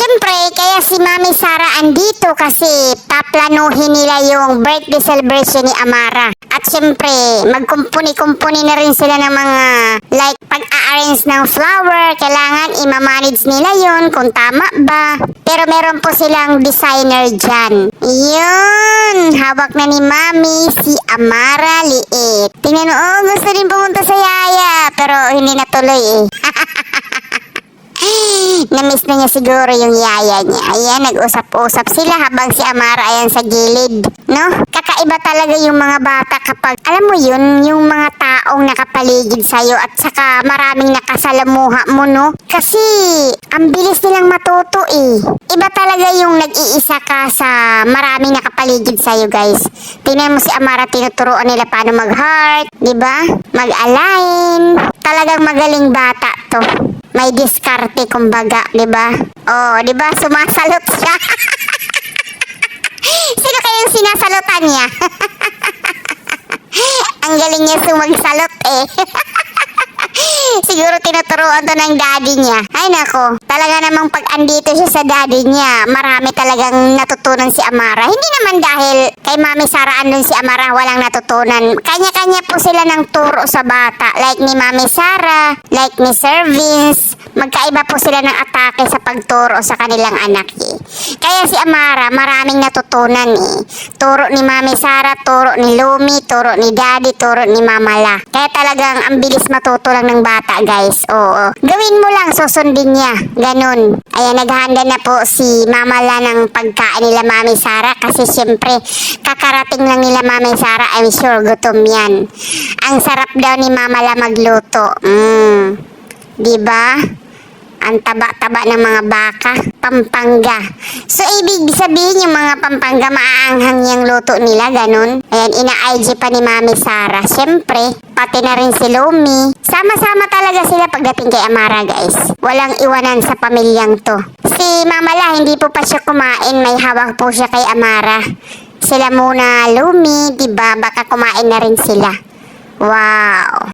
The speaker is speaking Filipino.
Siyempre, kaya si Mami Sara andito kasi paplanuhin nila yung birthday celebration ni Amara. At siyempre, magkumpuni-kumpuni na rin sila ng mga like pag-a-arrange ng flower. Kailangan i-manage nila yon kung tama ba. Pero meron po silang designer dyan. Yun! Hawak na ni Mami si Amara liit. Tingnan mo, gusto rin pumunta sa yaya. Pero hindi natuloy eh. Namiss na niya siguro yung yaya niya. Ayan, nag-usap-usap sila habang si Amara ayan sa gilid. No? Kakaiba talaga yung mga bata kapag, alam mo yun, yung mga taong nakapaligid sa'yo at saka maraming nakasalamuha mo, no? Kasi, ang bilis nilang matuto eh. Iba talaga yung nag-iisa ka sa maraming nakapaligid sa'yo, guys. Tingnan mo si Amara, tinuturuan nila paano mag-heart, di ba? Mag-align. Talagang magaling bata to. May diskarte kumbaga, 'di ba? Oh, 'di ba? Sumasalot siya. Sino kayang sinasalutan niya? Ang galing niya sumagsalot eh. Siguro tinuturuan to ng daddy niya. Ay nako, talaga namang pag andito siya sa daddy niya, marami talagang natutunan si Amara. Hindi naman dahil kay Mami Sara andun si Amara walang natutunan. Kanya-kanya po sila ng turo sa bata. Like ni Mami Sara, like ni Sir Vince. Magkaiba po sila ng atake sa pagturo sa kanilang anak eh. Kaya si Amara maraming natutunan eh. Turo ni Mami Sara, turo ni Lumi, turo ni Daddy, turo ni Mama La. Kaya talagang ang bilis matuto lang ng bata guys. Oo. Gawin mo lang, susundin niya. Ganun. Ayan, naghahanda na po si Mama La ng pagkain nila Mami Sara kasi syempre kakarating lang nila Mami Sara. I'm sure gutom yan. Ang sarap daw ni Mama La magluto. Diba? Ang taba-taba ng mga baka, Pampanga. So, ibig sabihin yung mga Pampanga, maaanghang yung luto nila, ganun. Ayan, ina-IG pa ni Mami Sara. Siyempre, pati na rin si Lumi. Sama-sama talaga sila pagdating kay Amara, guys. Walang iwanan sa pamilyang to. Si Mama La, hindi po pa siya kumain. May hawak po siya kay Amara. Sila muna, Lumi, diba? Baka kumain na rin sila. Wow!